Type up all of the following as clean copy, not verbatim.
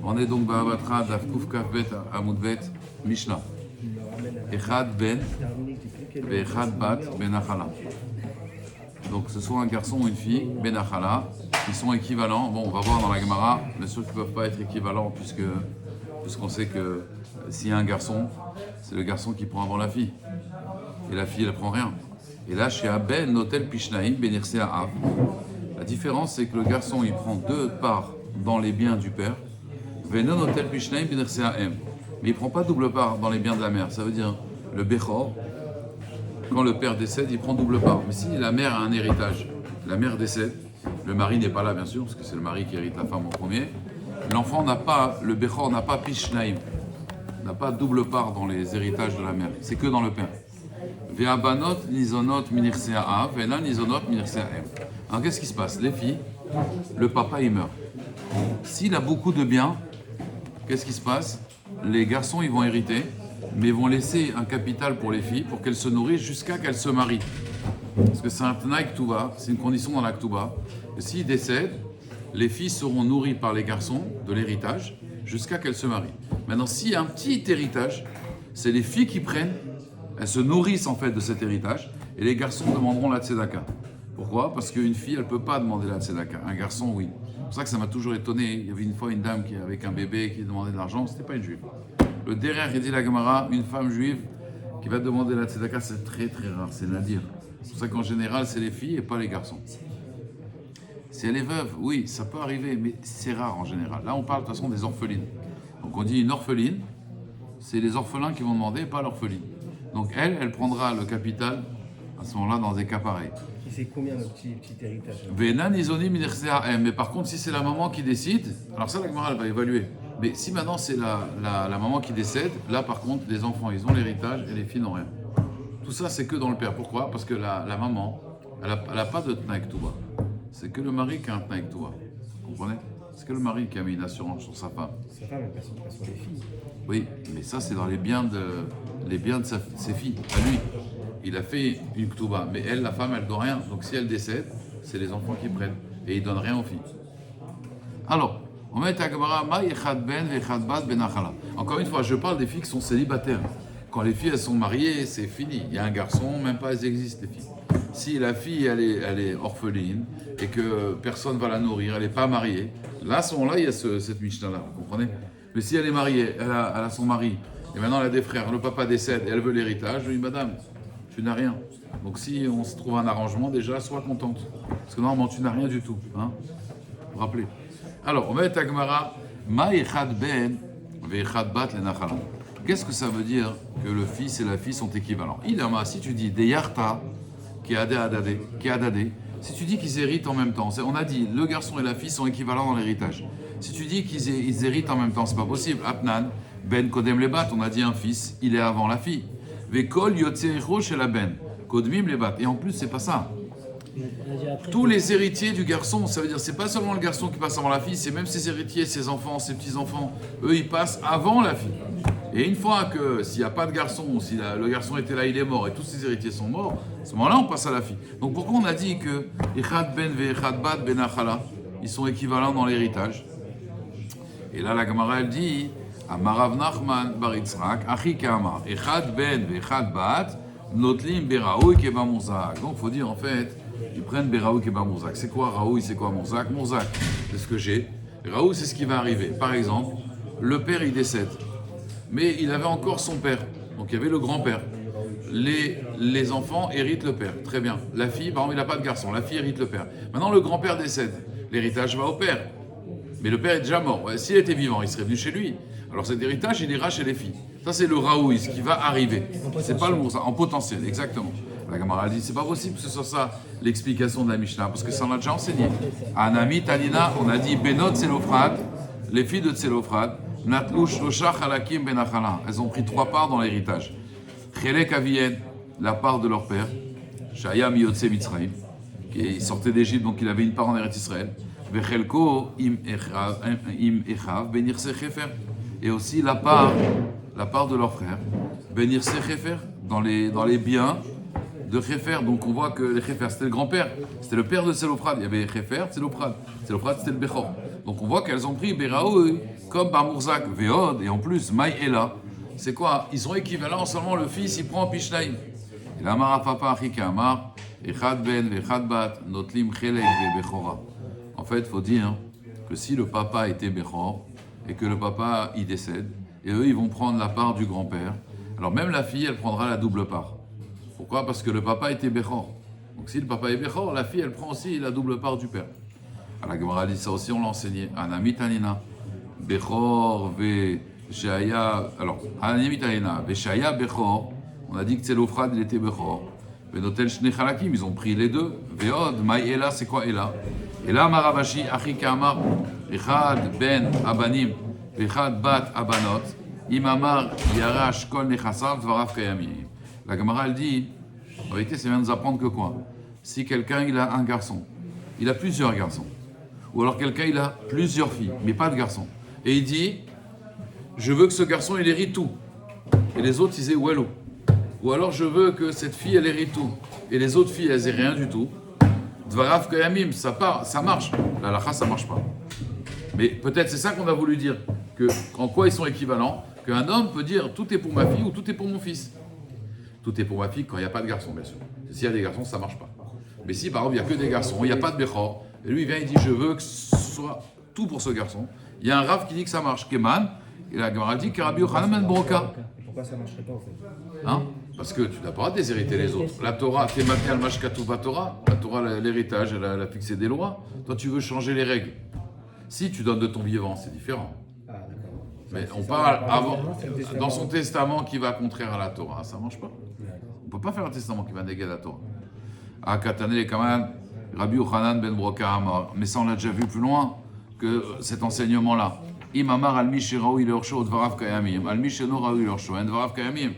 On est donc Ba'avatra, Daf Kuf Kaf Bet, Amud Bet, Mishnah. Echad Ben, Echad Bat, Ben Achala. Donc ce soit un garçon ou une fille, Ben Achala, qui sont équivalents. Bon, on va voir dans la Gemara, bien sûr qu'ils ne peuvent pas être équivalents, puisqu'on sait que s'il y a un garçon, c'est le garçon qui prend avant la fille. Et la fille, elle ne prend rien. Et là, chez Aben, Notel Pishnaim, Benirse Av. La différence, c'est que le garçon, il prend 2 parts dans les biens du père. Venon Notel Pishnaim, Benirse M. Mais il ne prend pas double part dans les biens de la mère. Ça veut dire, le Bechor, quand le père décède, il prend double part. Mais si la mère a un héritage, la mère décède, le mari n'est pas là, bien sûr, parce que c'est le mari qui hérite la femme en premier. L'enfant n'a pas, le Bechor n'a pas Pishnaim, n'a pas double part dans les héritages de la mère. C'est que dans le père. Ve'abanot nizonot minirsea av, ve'na nizonot minirsea em. Alors qu'est-ce qui se passe? Les filles, le papa il meurt. S'il a beaucoup de biens, qu'est-ce qui se passe? Les garçons ils vont hériter, mais ils vont laisser un capital pour les filles pour qu'elles se nourrissent jusqu'à qu'elles se marient. Parce que c'est un tnaï ktuba, c'est une condition dans la ktuba. Et s'ils décèdent, les filles seront nourries par les garçons de l'héritage jusqu'à qu'elles se marient. Maintenant, s'il y a un petit héritage, c'est les filles qui prennent. Elles se nourrissent en fait de cet héritage et les garçons demanderont la tzedaka. Pourquoi? Parce qu'une fille, elle ne peut pas demander la tzedaka. Un garçon, oui. C'est pour ça que ça m'a toujours étonné. Il y avait une fois une dame avec un bébé qui demandait de l'argent, c'était pas une juive. Le derrière, il dit la Gemara, une femme juive qui va demander la tzedaka, c'est très très rare, c'est nadir. C'est pour ça qu'en général, c'est les filles et pas les garçons. Si elle est veuve, oui, ça peut arriver, mais c'est rare en général. Là, on parle de toute façon des orphelines. Donc on dit une orpheline, c'est les orphelins qui vont demander, pas l'orpheline. Donc elle prendra le capital à ce moment-là dans des cas pareils. Et c'est combien le petit héritage? Venan isoni minersea M. Mais par contre, si c'est la maman qui décide, alors ça la Gemara elle va évaluer. Mais si maintenant c'est la maman qui décède, là par contre les enfants ils ont l'héritage et les filles n'ont rien. Tout ça c'est que dans le père. Pourquoi? Parce que la maman, elle a pas de Tnaïk Touba. C'est que le mari qui a un Tnaïk Touba. Vous comprenez? C'est que le mari qui a mis une assurance sur sa femme. Sa femme, elle passe sur les filles. Oui, mais ça c'est dans les biens de ses filles, à lui. Il a fait une Ktuba, mais elle, la femme, elle ne doit rien. Donc si elle décède, c'est les enfants qui prennent. Et ils ne donnent rien aux filles. Alors, on met à Gemara, Ma yechad ben vechad bat ben achala. Encore une fois, je parle des filles qui sont célibataires. Quand les filles, elles sont mariées, c'est fini. Il y a un garçon, même pas elles existent, les filles. Si la fille, elle est orpheline et que personne ne va la nourrir, elle n'est pas mariée, là, à ce moment-là, il y a cette Mishnah-là, vous comprenez? Mais si elle est mariée, elle a son mari, et maintenant elle a des frères, le papa décède et elle veut l'héritage, je lui dis, madame, tu n'as rien. Donc si on se trouve un arrangement, déjà, sois contente. Parce que normalement, tu n'as rien du tout. Hein, vous vous rappelez? Alors, on met à Gemara, Ma echad ben ve'echad bat lenachala. Qu'est-ce que ça veut dire que le fils et la fille sont équivalents? Ilama, si tu dis des yarta, qui a dadé, si tu dis qu'ils héritent en même temps, on a dit le garçon et la fille sont équivalents dans l'héritage. Si tu dis qu'ils héritent en même temps, c'est pas possible. Apnan, ben kodem lebat, on a dit un fils, il est avant la fille. Vekol yotzerecho chez la ben, kodmim lebat. Et en plus, c'est pas ça. Tous les héritiers du garçon, ça veut dire c'est pas seulement le garçon qui passe avant la fille, c'est même ses héritiers, ses enfants, ses petits-enfants, eux ils passent avant la fille. Et une fois que s'il n'y a pas de garçon, ou si le garçon était là, il est mort et tous ses héritiers sont morts, à ce moment-là on passe à la fille. Donc pourquoi on a dit que Echad ben ve Echad bat ben achala, ils sont équivalents dans l'héritage? Et là la Gemara elle dit Amarav Nachman bar Yitzhak, Achi Kamar, Echad ben ve Echad bat, Notlim beraoui keba mouzak. Donc il faut dire en fait, ils prennent beraoui keba mouzak. C'est quoi raoui, c'est quoi mouzak? Mouzak, c'est ce que j'ai. Raoui, c'est ce qui va arriver. Par exemple, le père il décède. Mais il avait encore son père, donc il y avait le grand-père. Les enfants héritent le père, très bien. La fille, par exemple, il n'a pas de garçon, la fille hérite le père. Maintenant, le grand-père décède, l'héritage va au père. Mais le père est déjà mort. Ouais, s'il était vivant, il serait venu chez lui. Alors cet héritage, il ira chez les filles. Ça, c'est le raoui, ce qui va arriver. C'est pas le mot, ça, en potentiel, exactement. La Gemara dit, c'est pas possible que ce soit ça l'explication de la Mishnah, parce que ça on a déjà enseigné. Anami, Talina, on a dit, Benot, Tselophrad, les filles de Tselophrad, elles ont pris 3 parts dans l'héritage. Chelek Avien, la part de leur père, Shayam Yotse Mitzrayim, qui sortait d'Égypte, donc il avait une part en Eretz Israël. Vechelko im Echav Benirse Chefer, et aussi la part de leur frère, Benirse Chefer, dans les biens de Chefer. Donc on voit que les Chefer, c'était le grand-père, c'était le père de Tselophrad. Il y avait Chefer, Tselophrad. Tselophrad, c'était le Bechor. Donc on voit qu'elles ont pris Beraoui comme Bamurzak, Veod, et en plus, Maï Ela. C'est quoi? Ils sont équivalents, seulement le fils il prend Pishnaim. Il a Amar Papa Achika Amar, Echad Ben, Echad Bat, Notlim Chelek Bechora. En fait, il faut dire que si le papa était Bechor, et que le papa il décède, et eux ils vont prendre la part du grand-père, alors même la fille elle prendra la double part. Pourquoi? Parce que le papa était Bechor. Donc si le papa est Bechor, la fille elle prend aussi la double part du père. Alors la Gemara dit ça aussi, on l'a enseigné. Anamit Anina, Bechor ve Shaya. Alors, Anamit Anina, Shaya Bechor, on a dit que Tzelophrad il était Bechor. Benotel Shnei Chalakim, ils ont pris les deux. Veod, Maï Ela, c'est quoi Ela? Ela Maravashi, Achika Amar, Echad Ben Abanim, Echad Bat Abanot, Imamar Yarash Kol Nechasav, Dvarav Kayamim. La Gemara elle dit, en vérité, ça vient nous apprendre que quoi? Si quelqu'un il a un garçon, il a plusieurs garçons, ou alors quelqu'un il a plusieurs filles, mais pas de garçons, et il dit, je veux que ce garçon il hérite tout, et les autres ils aient Wallo. Ou alors je veux que cette fille elle hérite tout, et les autres filles elles aient rien du tout. Dvarav Kayamim, ça part, ça marche. La lacha ça marche pas. Mais peut-être c'est ça qu'on a voulu dire, que en quoi ils sont équivalents, qu'un homme peut dire tout est pour ma fille ou tout est pour mon fils. Tout est pour ma fille quand il n'y a pas de garçon, bien sûr. S'il y a des garçons, ça ne marche pas. Mais si par exemple il n'y a que des garçons, il n'y a pas de Bechor, et lui il vient et dit je veux que ce soit tout pour ce garçon, il y a un Rav qui dit que ça marche, Keman, et la Gemara dit que Rabbi Yochanan ben Broka. Pourquoi ça ne marcherait pas en fait? Hein? Parce que tu n'as pas à déshériter les autres. La Torah, t'es maté al mashkatuv Torah, la Torah, l'héritage, elle a fixé des lois. Toi tu veux changer les règles. Si tu donnes de ton vivant, c'est différent. Ah d'accord. Mais on parle avant, dans son testament qui va contraire à la Torah, ça ne marche pas. On ne peut pas faire un testament qui va négager la Torah. Ah, Katane le Kaman, Rabbi Yochanan ben Broka Amar. Mais ça, on l'a déjà vu plus loin que cet enseignement-là. Imamar al Mishiraoui l'Orsho, Dvarav Kayamim. Al Mishenoraoui l'Orsho, Dvarav Kayamim.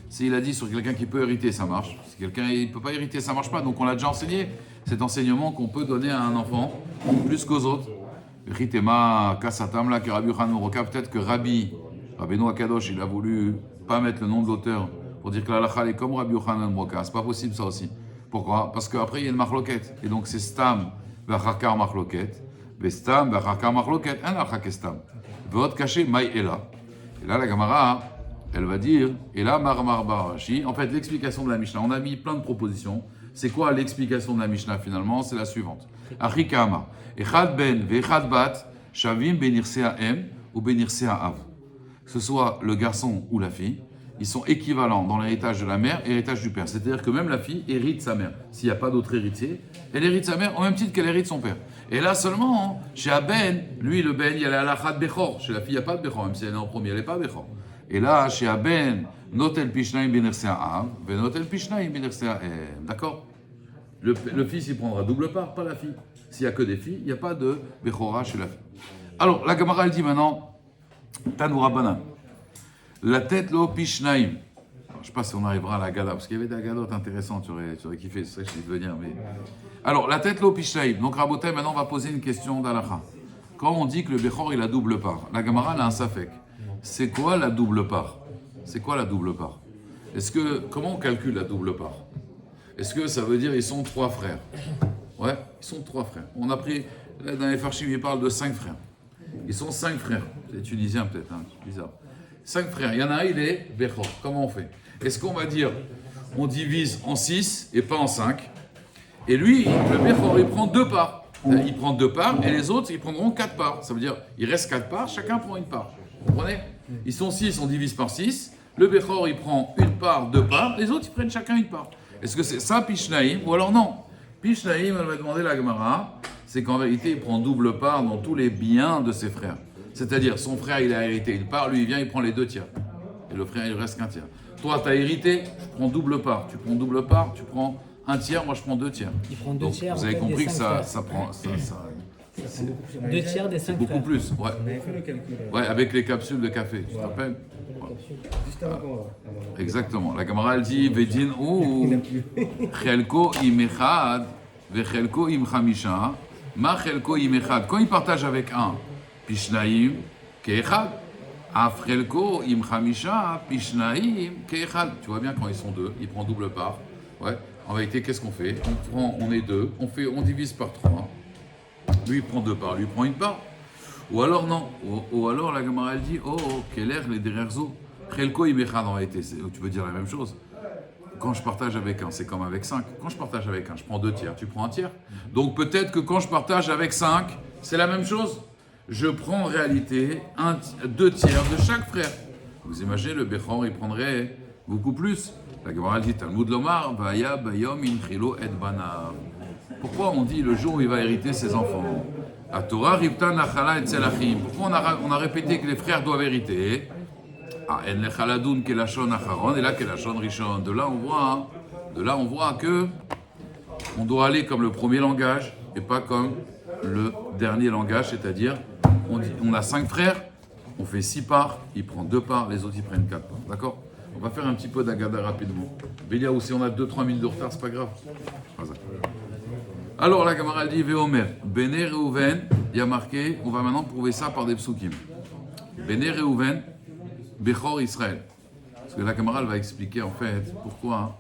S'il a dit sur quelqu'un qui peut hériter, ça marche. Si quelqu'un ne peut pas hériter, ça ne marche pas. Donc on l'a déjà enseigné, cet enseignement qu'on peut donner à un enfant plus qu'aux autres. Ritema Kasatam là, que Rabbi Yochanan ben Broka, peut-être que Rabbeinu Akadosh, il a voulu pas mettre le nom de l'auteur pour dire que la halakha est comme Rabbi Yochanan ben Broka. C'est pas possible ça aussi. Pourquoi? Parce qu'après il y a une marloquette. Et donc c'est Stam Vachakar marloquette. Vestam Vachakar marloquette. Un halakha Stam. Votre caché Maï Ela. Et là la Gemara, elle va dire Ela Marmar Barashi. En fait, l'explication de la Mishnah, on a mis plein de propositions. C'est quoi l'explication de la Mishnah finalement? C'est la suivante. Achikama. Echad ben ve'echad bat shavim benirsea em ou benirsea av. Que ce soit le garçon ou la fille, ils sont équivalents dans l'héritage de la mère et l'héritage du père. C'est-à-dire que même la fille hérite sa mère. S'il n'y a pas d'autre héritier, elle hérite sa mère au même titre qu'elle hérite son père. Et là seulement, chez Aben, lui le Ben, il y a la halakha de Bechor. Chez la fille, il n'y a pas de Bechor, même si elle est en premier, elle n'est pas Bechor. Et là, chez Aben, notel pishnaim benirsea av, notel pishnaim benirsea em. D'accord? Le fils, il prendra double part, pas la fille. S'il n'y a que des filles, il n'y a pas de Bechora chez la fille. Alors, la Gemara, elle dit maintenant, Tanoura Banan. La tête, l'eau, Pishnaim. Je ne sais pas si on arrivera à la Gala, parce qu'il y avait des Galotes intéressantes, tu aurais kiffé, c'est ça que je dis de venir. Mais... Alors, la tête, l'eau, Pishnaim. Donc, Rabotai, maintenant, on va poser une question d'Alacha. Quand on dit que le Bechor, il a double part, la Gemara, elle a un safek. C'est quoi la double part? C'est quoi la double part? Comment on calcule la double part? Est-ce que ça veut dire ils sont 3 frères? Ouais, ils sont 3 frères. On a pris, là, dans les Farshim, ils parlent de 5 frères. Ils sont 5 frères. C'est tunisien peut-être, hein, c'est bizarre. 5 frères. Il y en a un, il est Bechor. Comment on fait? Est-ce qu'on va dire, on divise en 6 et pas en 5? Et lui, le Bechor, il prend 2 parts. Il prend 2 parts et les autres, ils prendront 4 parts. Ça veut dire, il reste 4 parts, chacun prend une part. Vous comprenez? Ils sont 6, on divise par 6. Le Bechor, il prend une part, 2 parts. Les autres, ils prennent chacun une part. Est-ce que c'est ça, Pishnaim, ou alors non? Pishnaim, elle va demander la Gemara, c'est qu'en vérité, il prend double part dans tous les biens de ses frères. C'est-à-dire, son frère, il a hérité une part, lui, il vient, il prend les 2 tiers. Et le frère, il reste qu'un tiers. Toi, tu as hérité, je prends double part. Tu prends double part, tu prends un tiers, moi, je prends 2 tiers. Il prend 2 Donc, tiers. vous avez compris que ça prend... C'est beaucoup plus. 2 tiers des 5 beaucoup frères. plus, ouais. On avait fait le calcul. Ouais, avec les capsules de café, tu te rappelles? Juste avant qu'on va. Exactement. La Gemara, elle dit, Vedin ou Chelko im echad, vechelko im chamisha, ma chelko im echad. Quand il partage avec un, Pishnaim keechad, af chelko im chamisha, Pishnaim keechad. Tu vois bien quand ils sont 2, il prend double part. Ouais. En vérité, qu'est-ce qu'on fait? On est 2, on divise par 3. Lui, il prend 2 parts, lui, il prend une part. Ou alors non, ou alors la Gemara elle dit, oh, quel air les dererzo, chelko imechad en réalité, tu veux dire la même chose. Quand je partage avec un, c'est comme avec 5. Quand je partage avec un, je prends 2 tiers, tu prends un tiers. Donc peut-être que quand je partage avec 5, c'est la même chose. Je prends en réalité 2 tiers de chaque frère. Vous imaginez, le Bechor, il prendrait beaucoup plus. La Gemara dit, Talmud Lomar, Vaya Bayom Inchilo Et Banav. Pourquoi on dit le jour où il va hériter ses enfants? À Torah, Ripta Nachala Et Selachim. Pourquoi on a répété que les frères doivent hériter? En Lechaladun Kelashon Acharon, et là Kelashon Rishon. De là on voit que on doit aller comme le premier langage et pas comme le dernier langage, c'est-à-dire on a 5 frères, on fait 6 parts, il prend 2 parts, les autres ils prennent 4 parts. D'accord? On va faire un petit peu d'agada rapidement. Bélia, ou si on a 2-3 minutes de retard, c'est pas grave. Alors la Gemara dit Veomer, Béné Reuven, il y a marqué, on va maintenant prouver ça par des psukim. Béné Reuven, Bechor Israël. Parce que la camarade va expliquer en fait pourquoi.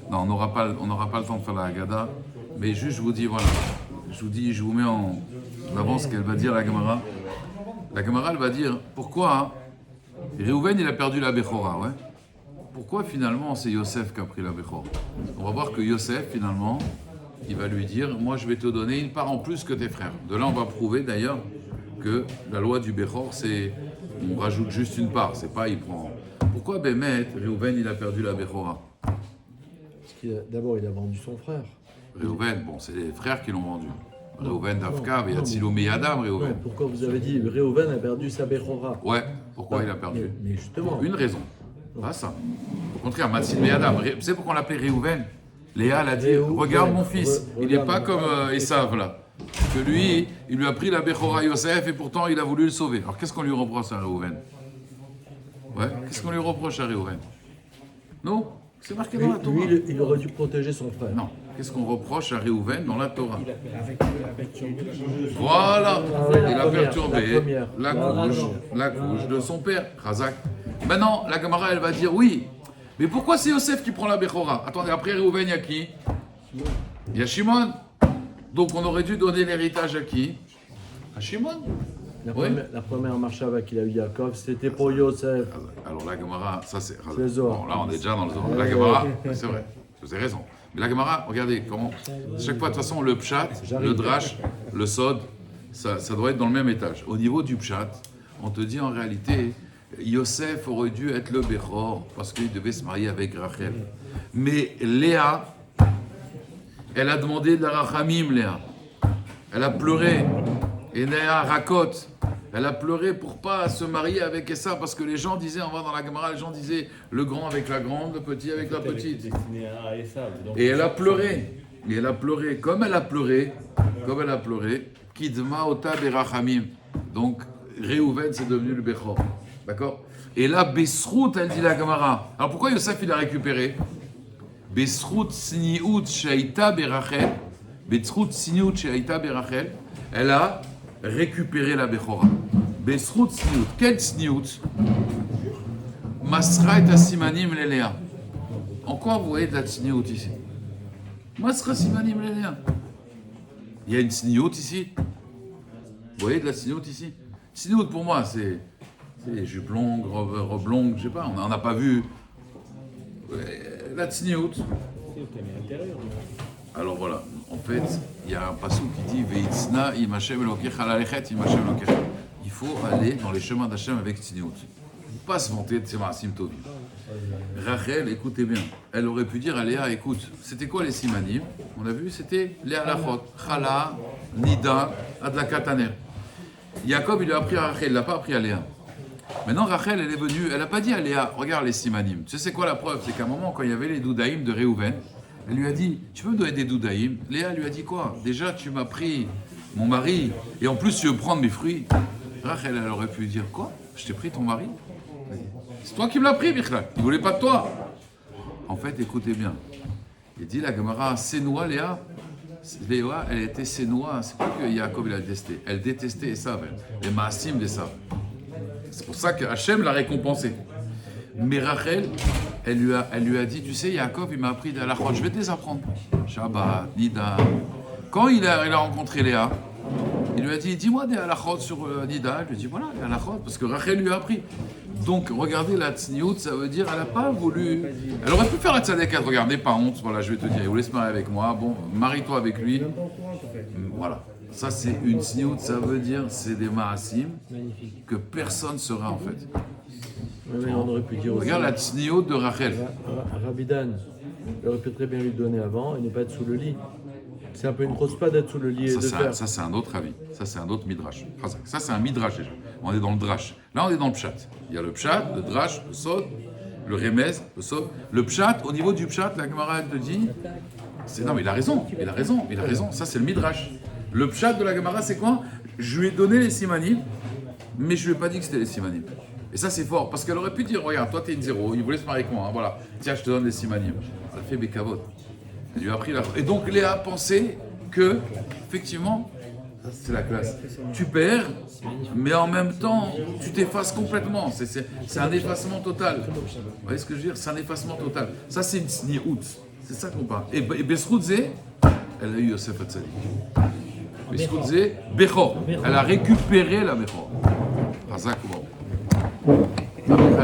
Non, on n'aura pas le temps de faire la Haggadah, mais juste je vous dis, voilà. Je vous mets en avant ce qu'elle va dire la Gemara. La Gemara elle va dire pourquoi Reuven il a perdu la Bechora, ouais. Pourquoi finalement c'est Yosef qui a pris la Bechora? On va voir que Yosef finalement il va lui dire moi je vais te donner une part en plus que tes frères. De là on va prouver d'ailleurs que la loi du Bechor c'est on rajoute juste une part, c'est pas il prend. Pourquoi Bémet, Reuven il a perdu la Bechora? Parce d'abord il a vendu son frère. Reuven, bon c'est les frères qui l'ont vendu. Reuven d'Afka, Yatzilou Meyadam, Reuven. Pourquoi vous avez dit Reuven a perdu sa Bechora? Ouais, pourquoi il a perdu? Mais justement. Une raison, pas ça. Au contraire, Yatzilou Meyadam, vous savez pourquoi on l'appelait Reuven? Léa l'a dit, regarde mon fils, il n'est pas comme Esav là. Que lui, il lui a pris la Bechora Yosef et pourtant il a voulu le sauver. Alors qu'est-ce qu'on lui reproche à Reuven? Ouais, qu'est-ce qu'on lui reproche à Reuven? Non, c'est marqué dans la Torah. Lui, il aurait dû protéger son frère. Non, qu'est-ce qu'on reproche à Reuven dans la Torah? Avec Voilà, il a perturbé la la couche de son père, Razak. Maintenant, la Gemara, elle va dire oui, mais pourquoi c'est Yosef qui prend la Bechora? Attendez, après Reuven, il y a qui? Il y a Shimon. Donc on aurait dû donner l'héritage à qui? À Shimon. La première marchava qu'il a eu Yaakov, c'était pour Yosef. Alors la Gemara, ça c'est... C'est Zohar. Bon, là on est déjà dans le Zohar. La Gemara, c'est vrai, vous avez raison. Mais la Gemara, regardez comment... Chaque fois, de toute façon, le Pshat, le Drash, le Sod, ça doit être dans le même étage. Au niveau du Pshat, on te dit en réalité, Yosef aurait dû être le Bechor, parce qu'il devait se marier avec Rachel. Mais Léa... Elle a demandé de la rachamim, Léa. Elle a pleuré. Et Léa Rakot. Elle a pleuré pour pas se marier avec Essa parce que les gens disaient, on va dans la Gemara, les gens disaient le grand avec la grande, le petit avec la petite. Et elle a pleuré. Et elle a pleuré. Comme elle a pleuré, Kidma Ota Berachamim. Donc, Reuven, c'est devenu le Bechor. D'accord? Et là, Besrout, elle dit la Gemara. Alors pourquoi Yosef, il a récupéré? Besrout Sniout Shaita Berachel, elle a récupéré la Bechora. Besrout Sniout, quel Sniout? Masra et Asimanim Lelea. En quoi vous voyez de la Sniout ici? Masra Simanim Lelea. Il y a une Sniout ici. Vous voyez de la Sniout ici? Sniout pour moi, c'est jupe longue, robe longue, je sais pas, on n'a pas vu. La tsniout. Alors voilà, en fait, il y a un passage qui dit Veitzna im Hashem Elokecha lalechet im Hashem Elokecha. Il faut aller dans les chemins d'Hachem avec tsniout. Pas se vanter de ses maasim tovim. Rachel, écoutez bien, elle aurait pu dire à Léa, écoute, c'était quoi les simanim? On a vu, c'était Léa Lachot, Chala, Nida, Adlakat Taner. Jacob, il lui a appris à Rachel, il ne l'a pas appris à Léa. Maintenant, Rachel, elle est venue, elle n'a pas dit à Léa, regarde les simanim. Tu sais, c'est quoi la preuve? C'est qu'à un moment, quand il y avait les doudaïm de Reuven, elle lui a dit, tu peux me donner des doudaïm? Léa lui a dit quoi? Déjà, tu m'as pris mon mari, et en plus, tu veux prendre mes fruits. Rachel, elle aurait pu dire, quoi? Je t'ai pris ton mari? C'est toi qui me l'as pris, Bichlal. Il ne voulait pas de toi. En fait, écoutez bien. Il dit, la Gemara, Sénoua, Léa, elle était Sénoua. C'est pas que Yaakov, il a détesté. Elle détestait Esav, les maasim d'Esav. C'est pour ça que Hachem l'a récompensé. Mais Rachel, elle lui a dit, tu sais, Yaakov, il m'a appris de la je vais te les apprendre. Shabbat, Nida. Quand il a rencontré Léa, Il lui a dit, dis-moi des halachot sur Nida. Je lui ai dit, voilà, les halachot, parce que Rachel lui a appris. Donc, regardez, la tsniout, ça veut dire, elle n'a pas voulu. Elle aurait pu faire la tzadékat, regardez, pas honte, voilà, je vais te dire, il voulait se marier avec moi, bon, marie-toi avec lui. Même pas au courant, en fait. Voilà. Ça, c'est une tsniout, ça veut dire, c'est des maasim Magnifique. que personne sera en fait. Oui, mais on aurait pu dire aussi. Regarde la tsniout de Rachel. Rabidan, il aurait pu très bien lui donner avant et ne pas être sous le lit. C'est un peu une grosse pas d'être sous le lit et de faire. Ça, c'est un autre avis. Ça, c'est un autre midrash. Ça, c'est un midrash déjà. On est dans le drash. Là, on est dans le pshat. Il y a le pshat, le drash, le sod, le remez, le sod. Le pshat, au niveau du pshat, la Gemara, elle te dit. Non, mais il a raison. Ça, c'est le midrash. Le pshat de la Gemara, c'est quoi? Je lui ai donné les simanim, mais je lui ai pas dit que c'était les simanim. Et ça, c'est fort, parce qu'elle aurait pu dire, regarde, toi, t'es une zéro, il voulait se marier avec moi, hein, voilà. Tiens, je te donne les simanim. Elle fait békavot. Elle lui a appris la... Et donc Léa pensait que, effectivement, c'est la classe. Tu perds, mais en même temps, tu t'effaces complètement. C'est un effacement total. Vous voyez ce que je veux dire? C'est un effacement total. Ça, c'est une sniout. C'est ça qu'on parle. Et Besroudze, elle a eu Yosef Hatzadik. Besroudze, Bechor. Elle a récupéré la Bechor. Hazak ou